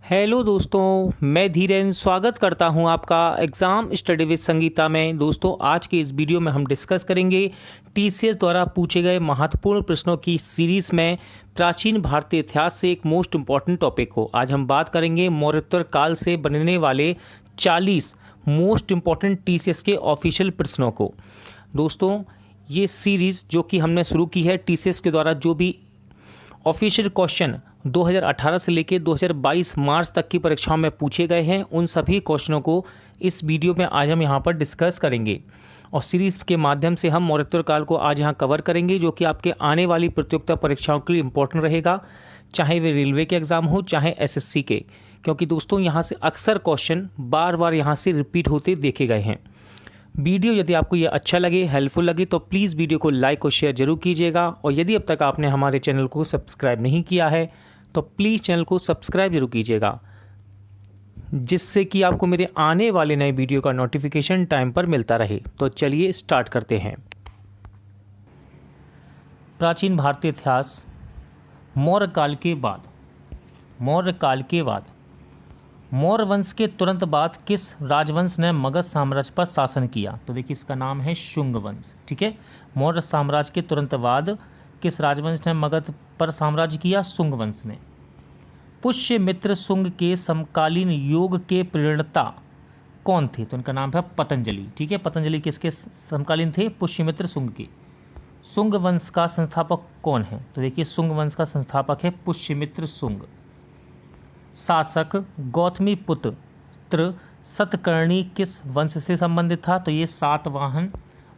Hello दोस्तों, मैं धीरेन स्वागत करता हूं आपका एग्ज़ाम स्टडी विद संगीता में। दोस्तों, आज के इस वीडियो में हम डिस्कस करेंगे टीसीएस द्वारा पूछे गए महत्वपूर्ण प्रश्नों की सीरीज़ में प्राचीन भारतीय इतिहास से एक मोस्ट इम्पॉर्टेंट टॉपिक को। आज हम बात करेंगे मौर्योत्तर काल से बनने वाले 40 मोस्ट इम्पॉर्टेंट टीसीएस के ऑफिशियल प्रश्नों को। दोस्तों, ये सीरीज़ जो कि हमने शुरू की है टीसीएस के द्वारा जो भी ऑफिशियल क्वेश्चन 2018 से लेकर 2022 मार्च तक की परीक्षाओं में पूछे गए हैं, उन सभी क्वेश्चनों को इस वीडियो में आज हम यहाँ पर डिस्कस करेंगे और सीरीज़ के माध्यम से हम मौर्योत्तर काल को आज यहाँ कवर करेंगे, जो कि आपके आने वाली प्रतियोगिता परीक्षाओं के लिए इम्पोर्टेंट रहेगा, चाहे वे रेलवे के एग्ज़ाम हो चाहे एसएससी के, क्योंकि दोस्तों यहाँ से अक्सर क्वेश्चन बार बार यहाँ से रिपीट होते देखे गए हैं। वीडियो यदि आपको ये अच्छा लगे, हेल्पफुल लगे, तो प्लीज़ वीडियो को लाइक और शेयर जरूर कीजिएगा। और यदि अब तक आपने हमारे चैनल को सब्सक्राइब नहीं किया है तो प्लीज़ चैनल को सब्सक्राइब जरूर कीजिएगा, जिससे कि आपको मेरे आने वाले नए वीडियो का नोटिफिकेशन टाइम पर मिलता रहे। तो चलिए स्टार्ट करते हैं। प्राचीन भारतीय इतिहास। मौर्य काल के बाद मौर्य वंश के तुरंत बाद किस राजवंश ने मगध साम्राज्य पर शासन किया? तो देखिए, इसका नाम है शुंग वंश। ठीक है, मौर्य साम्राज्य के तुरंत बाद किस राजवंश ने मगध पर साम्राज्य किया? शुंग वंश ने। पुष्यमित्र शुंग के समकालीन योग के प्रणेता कौन थे? तो उनका नाम है पतंजलि। ठीक है, पतंजलि किसके समकालीन थे? पुष्यमित्र शुंग के। शुंग वंश का संस्थापक कौन है? तो देखिए, शुंग वंश का संस्थापक है पुष्यमित्र शुंग। शासक गौतमीपुत्र सतकर्णी किस वंश से संबंधित था? तो ये सातवाहन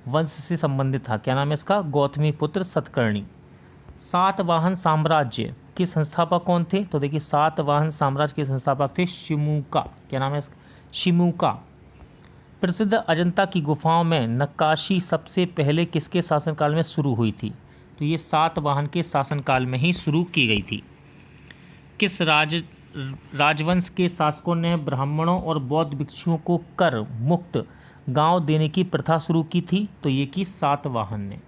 वंश से संबंधित था। क्या नाम है इसका? गौतमीपुत्र सतकर्णी। सातवाहन साम्राज्य के संस्थापक कौन थे? तो देखिए, सातवाहन साम्राज्य के संस्थापक थे शिमुका। क्या नाम है इसका? शिमुका। प्रसिद्ध अजंता की गुफाओं में नक्काशी सबसे पहले किसके शासनकाल में शुरू हुई थी? तो ये सातवाहन के शासनकाल में ही शुरू की गई थी। किस राजवंश के शासकों ने ब्राह्मणों और बौद्ध भिक्षुओं को कर मुक्त गांव देने की प्रथा शुरू की थी? तो ये कि सातवाहन ने।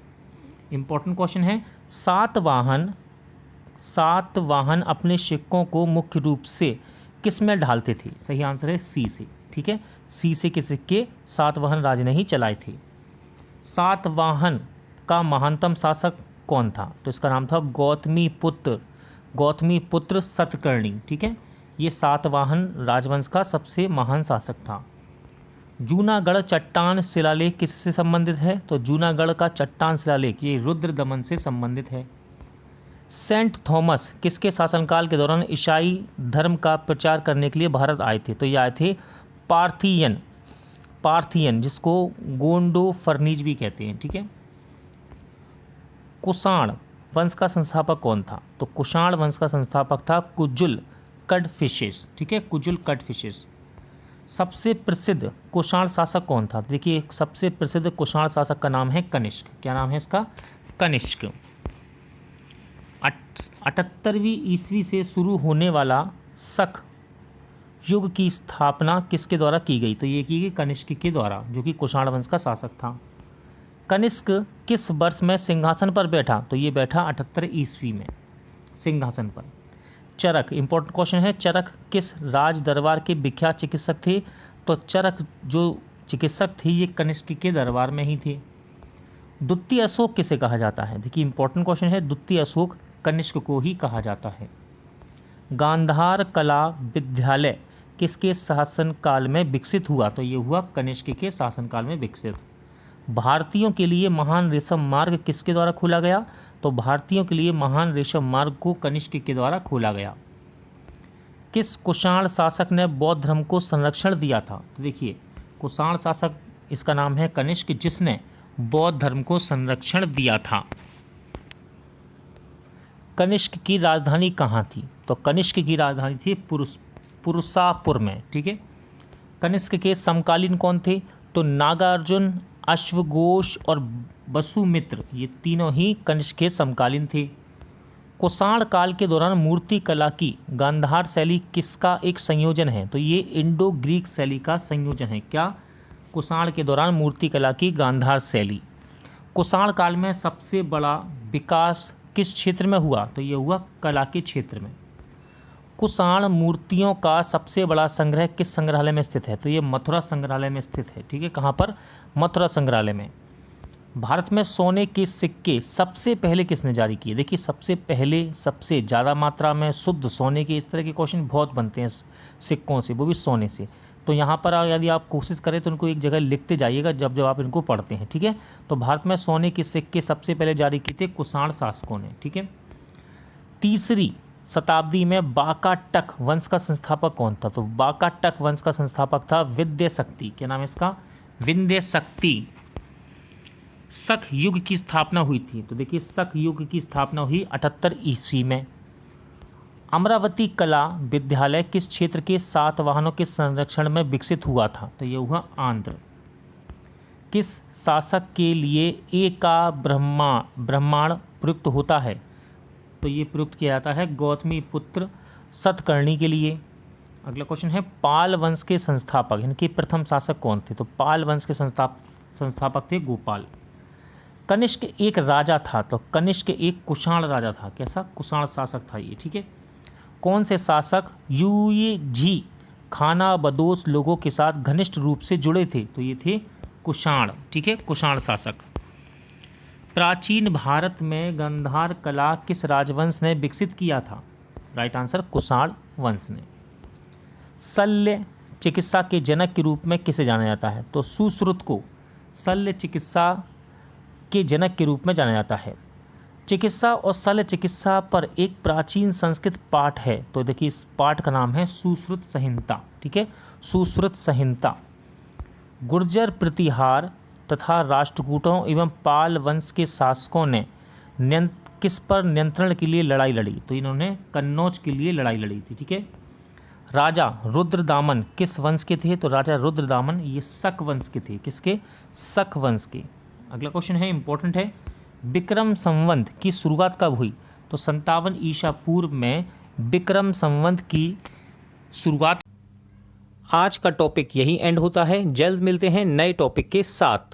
इंपॉर्टेंट क्वेश्चन है। सातवाहन अपने सिक्कों को मुख्य रूप से किस में ढालते थे? सही आंसर है सी से। ठीक है, सी से के सिक्के सातवाहन राजा ने ही चलाए थे। सातवाहन का महानतम शासक कौन था? तो इसका नाम था गौतमीपुत्र सतकर्णी। ठीक है, ये सातवाहन राजवंश का सबसे महान शासक था। जूनागढ़ चट्टान शिलालेख किससे संबंधित है? तो जूनागढ़ का चट्टान शिलालेख ये रुद्रदमन से संबंधित है। सेंट थॉमस किसके शासनकाल के दौरान ईसाई धर्म का प्रचार करने के लिए भारत आए थे? तो ये आए थे पार्थियन, जिसको गोंडो फर्नीज भी कहते हैं। ठीक है। कुषाण वंश का संस्थापक कौन था? तो कुषाण वंश का संस्थापक था कुजुल कडफिशेस। ठीक है, कुजुल कडफिशेस। सबसे प्रसिद्ध कुषाण शासक कौन था? देखिए, सबसे प्रसिद्ध कुषाण शासक का नाम है कनिष्क। क्या नाम है इसका? कनिष्क। 78वीं ईस्वी से शुरू होने वाला शक युग की स्थापना किसके द्वारा की गई? तो ये की गई कनिष्क के द्वारा, जो कि कुषाण वंश का शासक था। कनिष्क किस वर्ष में सिंहासन पर बैठा? तो ये बैठा 78 ईस्वी में सिंहासन पर। चरक, इंपॉर्टेंट क्वेश्चन है। चरक किस राज दरबार के विख्यात चिकित्सक थे? तो चरक जो चिकित्सक थे ये कनिष्क के दरबार में ही थे। द्वितीय अशोक किसे कहा जाता है? देखिए, इंपॉर्टेंट क्वेश्चन है। द्वितीय अशोक कनिष्क को ही कहा जाता है। गांधार कला विद्यालय किसके शासनकाल में विकसित हुआ? तो ये हुआ कनिष्क के शासनकाल में विकसित। भारतीयों के लिए महान रेशम मार्ग किसके द्वारा खोला गया? तो भारतीयों के लिए महान रेशम मार्ग को कनिष्क के द्वारा खोला गया। किस कुषाण शासक ने बौद्ध धर्म को संरक्षण दिया था? तो देखिए, कुषाण शासक इसका नाम है कनिष्क, जिसने बौद्ध धर्म को संरक्षण दिया था। कनिष्क की राजधानी कहाँ थी? तो कनिष्क की राजधानी थी पुरुषापुर में। ठीक है। कनिष्क के समकालीन कौन थे? तो नागार्जुन, अश्वघोष और वसुमित्र, ये तीनों ही कनिष्क के समकालीन थे। कुषाण काल के दौरान मूर्ति कला की गांधार शैली किसका एक संयोजन है? तो ये इंडो ग्रीक शैली का संयोजन है। क्या? कुषाण के दौरान मूर्ति कला की गांधार शैली। कुषाण काल में सबसे बड़ा विकास किस क्षेत्र में हुआ? तो ये हुआ कला के क्षेत्र में। कुषाण मूर्तियों का सबसे बड़ा संग्रह किस संग्रहालय में स्थित है? तो ये मथुरा संग्रहालय में स्थित है। ठीक है, कहाँ पर? मथुरा संग्रहालय में। भारत में सोने के सिक्के सबसे पहले किसने जारी किए? देखिए, सबसे पहले सबसे ज़्यादा मात्रा में शुद्ध सोने के, इस तरह के क्वेश्चन बहुत बनते हैं सिक्कों से, वो भी सोने से। तो यहाँ पर यदि आप कोशिश करें तो उनको एक जगह लिखते जाइएगा जब जब आप इनको पढ़ते हैं। ठीक है, तो भारत में सोने के सिक्के सबसे पहले जारी किए थे कुषाण शासकों ने। ठीक है, 3री शताब्दी में बाकाटक वंश का संस्थापक कौन था? तो बाकाटक वंश का संस्थापक था विंध्य शक्ति। क्या नाम है इसका? विंध्य शक्ति। शक युग की स्थापना हुई थी, तो देखिए शक युग की स्थापना हुई 78 ईस्वी में। अमरावती कला विद्यालय किस क्षेत्र के सातवाहनों के संरक्षण में विकसित हुआ था? तो ये हुआ आंध्र। किस शासक के लिए एका ब्रह्मांड प्रयुक्त होता है? तो ये प्रयुक्त किया जाता है गौतमी पुत्र सतकर्णी के लिए। अगला क्वेश्चन है, पाल वंश के संस्थापक यानी कि प्रथम शासक कौन थे? तो पाल वंश के संस्थापक थे गोपाल। कनिष्क एक राजा था, तो कनिष्क एक कुषाण राजा था। कैसा? कुषाण शासक था ये। ठीक है, कौन से शासक युयझी खानाबदोश लोगों के साथ घनिष्ठ रूप से जुड़े थे? तो ये थे कुषाण। ठीक है, कुषाण शासक। प्राचीन भारत में गांधार कला किस राजवंश ने विकसित किया था? राइट आंसर, कुषाण वंश ने। शल्य चिकित्सा के जनक के रूप में किसे जाना जाता है? तो सुश्रुत को शल्य चिकित्सा के जनक के रूप में जाना जाता है। चिकित्सा और शल्य चिकित्सा पर एक प्राचीन संस्कृत पाठ है, तो देखिए इस पाठ का नाम है सुश्रुत संहिता। ठीक है, सुश्रुत संहिता। गुर्जर प्रतिहार तथा राष्ट्रकूटों एवं पाल वंश के शासकों ने किस पर नियंत्रण के लिए लड़ाई लड़ी? तो इन्होंने कन्नौज के लिए लड़ाई लड़ी थी। ठीक है, राजा रुद्रदामन किस वंश के थे? तो राजा रुद्रदामन ये शक वंश के थे। किसके? शक वंश के। अगला क्वेश्चन है, इंपॉर्टेंट है, विक्रम संवत की शुरुआत कब हुई? तो 57 ईसा पूर्व में विक्रम संवत की शुरुआत। आज का टॉपिक यही एंड होता है। जल्द मिलते हैं नए टॉपिक के साथ।